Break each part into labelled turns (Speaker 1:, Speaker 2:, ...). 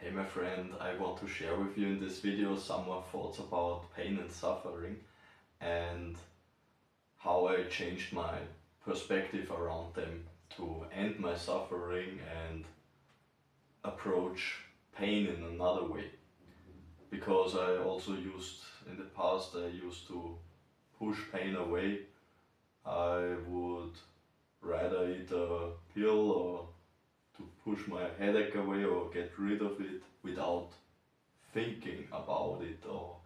Speaker 1: Hey my friend, I want to share with you in this video some more thoughts about pain and suffering and how I changed my perspective around them to end my suffering and approach pain in another way. Because I also in the past, I used to push pain away. I would rather eat a pill or to push my headache away or get rid of it without thinking about it or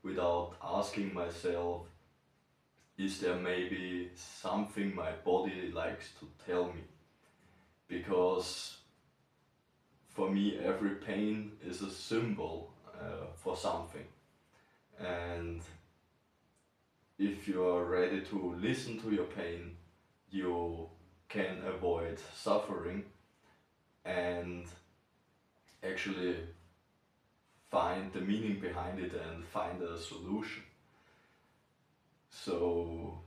Speaker 1: without asking myself, is there maybe something my body likes to tell me? Because for me, every pain is a symbol for something. And if you are ready to listen to your pain, you can avoid suffering and actually find the meaning behind it and find a solution. So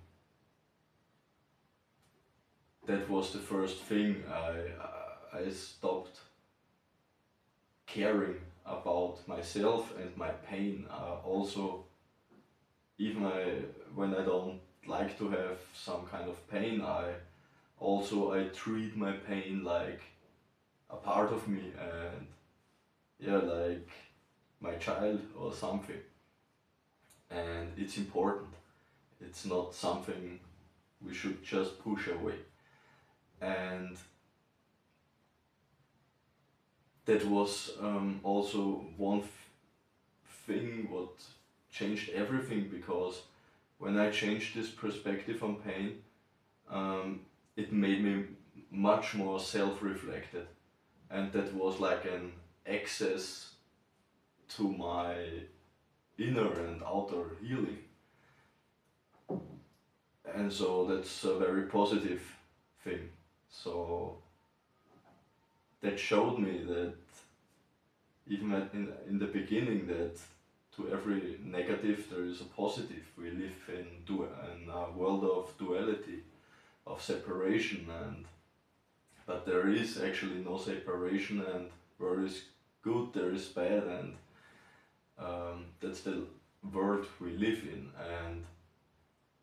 Speaker 1: that was the first thing. I stopped caring about myself and my pain. Also, even when I don't like to have some kind of pain, I treat my pain like a part of me and yeah, like my child or something. And it's important. It's not something we should just push away. And that was also one thing what changed everything, because when I changed this perspective on pain, it made me much more self-reflected, and that was like an access to my inner and outer healing. And so that's a very positive thing. So that showed me that even in the beginning, that to every negative there is a positive. We live in a world of duality, of separation, but there is actually no separation, and where is good there is bad, and that's the world we live in. And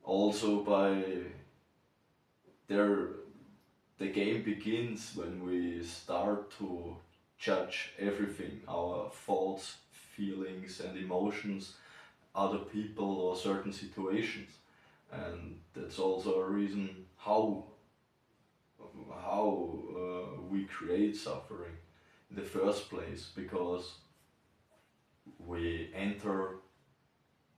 Speaker 1: also the game begins when we start to judge everything, our thoughts, feelings and emotions, other people or certain situations. And that's also a reason how we create suffering in the first place, because we enter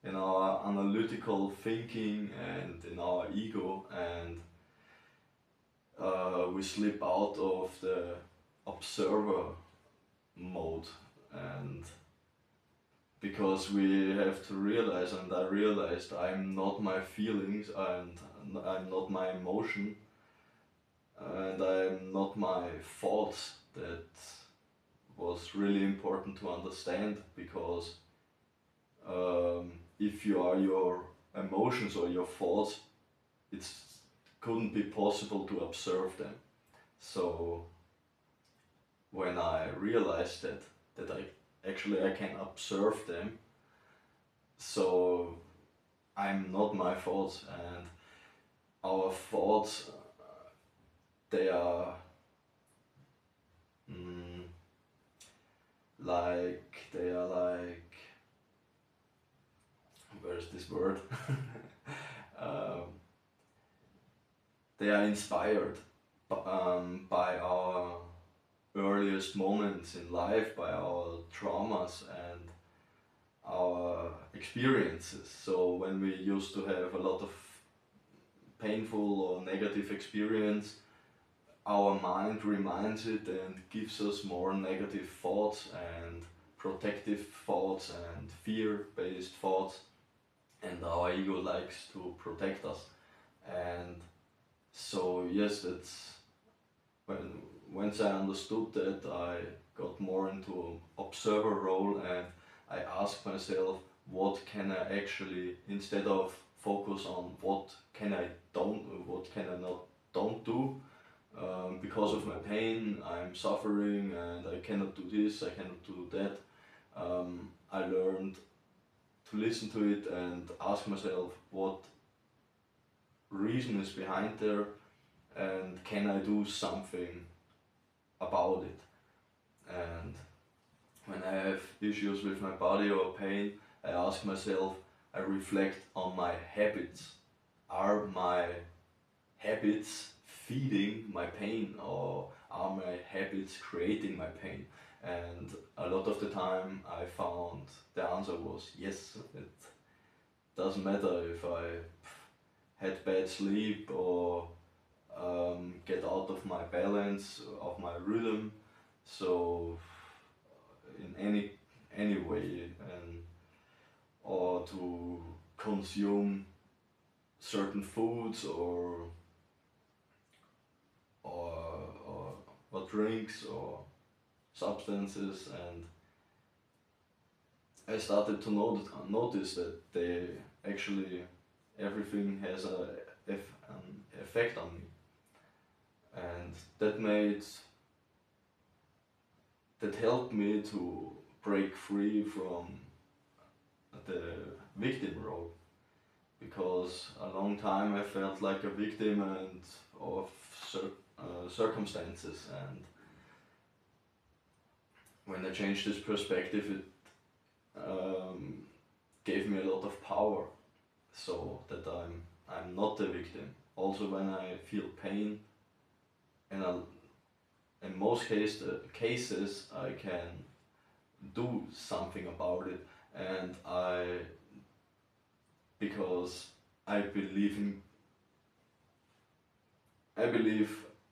Speaker 1: in our analytical thinking and in our ego, and we slip out of the observer mode. And because we have to realize, and I realized, I'm not my feelings and I'm not my emotion and I'm not my thoughts. That was really important to understand, because if you are your emotions or your thoughts, it couldn't be possible to observe them. So when I realized that I can observe them, so I'm not my thoughts, and our thoughts, they are like, where's this word? They are inspired by our earliest moments in life, by our traumas and our experiences. So when we used to have a lot of painful or negative experience, our mind reminds it and gives us more negative thoughts and protective thoughts and fear-based thoughts, and our ego likes to protect us. And so yes, that's once I understood that, I got more into an observer role, and I asked myself, what can I actually, instead of focus on what can I not don't do, because of my pain, I'm suffering and I cannot do this, I cannot do that. I learned to listen to it and ask myself what reason is behind there and can I do something about it. And when I have issues with my body or pain, I ask myself, I reflect on my habits. Are my habits feeding my pain or are my habits creating my pain? And a lot of the time I found the answer was yes. It doesn't matter if I had bad sleep or get out of my balance, of my rhythm. So in any way, and or to consume certain foods or drinks or substances, and I started to notice that they actually everything has an effect on me, and that helped me to break free from the victim role, because a long time I felt like a victim and of circumstances, and when I changed this perspective, it gave me a lot of power, so that I'm not the victim. Also, when I feel pain, and in most cases I can do something about it, and because I believe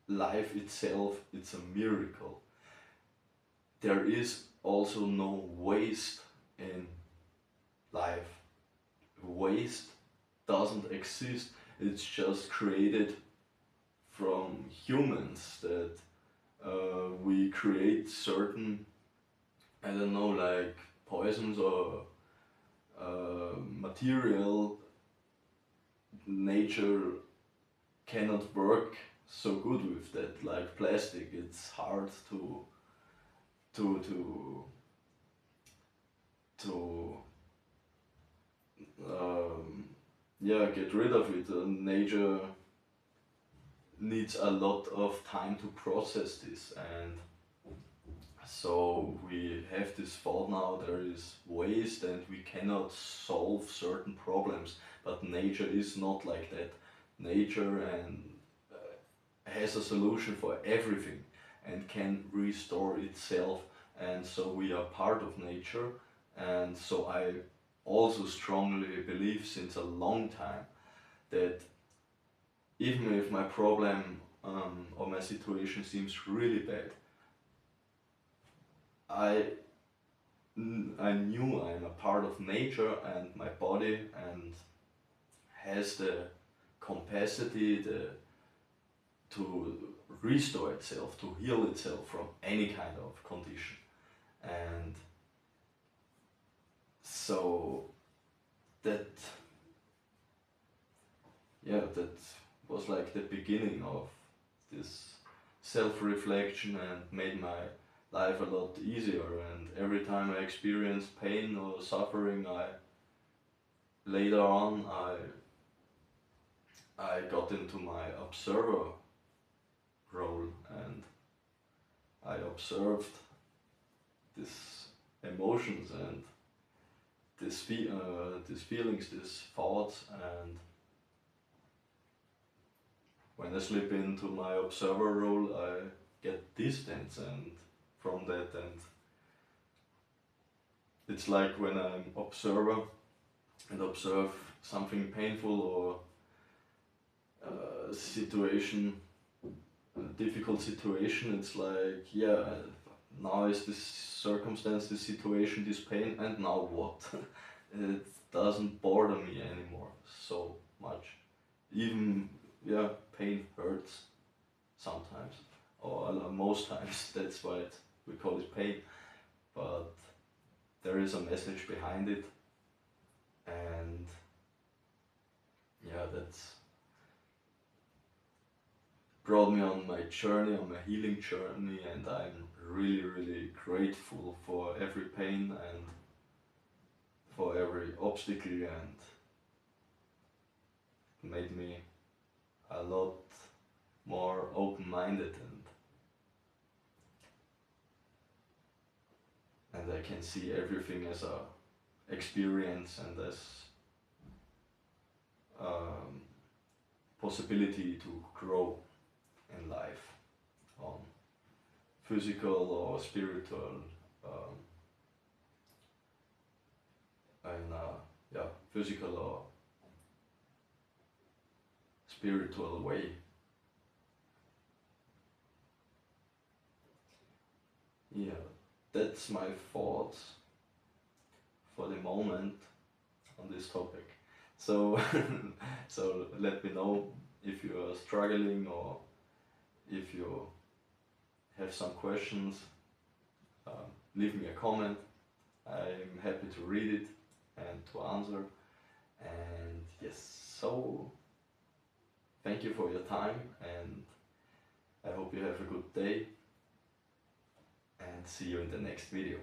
Speaker 1: life itself, it's a miracle. There is also no waste in life. Waste doesn't exist. It's just created from humans that we create certain, I don't know, like poisons or material. Nature cannot work so good with that. Like plastic, it's hard to yeah, get rid of it. Nature needs a lot of time to process this, and so we have this thought now, there is waste and we cannot solve certain problems, but nature is not like that. Nature has a solution for everything and can restore itself, and so we are part of nature. And so I also strongly believe since a long time that even if my problem or my situation seems really bad, I knew I'm a part of nature, and my body and has the capacity to restore itself, to heal itself from any kind of condition. And so that was like the beginning of this self-reflection and made my life a lot easier. And every time I experienced pain or suffering, later on I got into my observer role, and I observed these emotions and these feelings, these thoughts, and when I slip into my observer role, I get distance and from that, and it's like when I'm observer and observe something painful or situation, a difficult situation, it's like, yeah, now is this circumstance, this situation, this pain, and now what? It doesn't bother me anymore so much. Even, yeah, pain hurts sometimes, or most times, that's why we call it pain, but there is a message behind it, and yeah, brought me on my journey, on my healing journey, and I'm really grateful for every pain and for every obstacle, and made me a lot more open-minded, and I can see everything as a experience and as possibility to grow in life, on physical or spiritual, in a physical or spiritual way. Yeah, that's my thoughts for the moment on this topic. So, so let me know if you are struggling or if you have some questions. Leave me a comment. I'm happy to read it and to answer. And yes, so thank you for your time, and I hope you have a good day, and see you in the next video.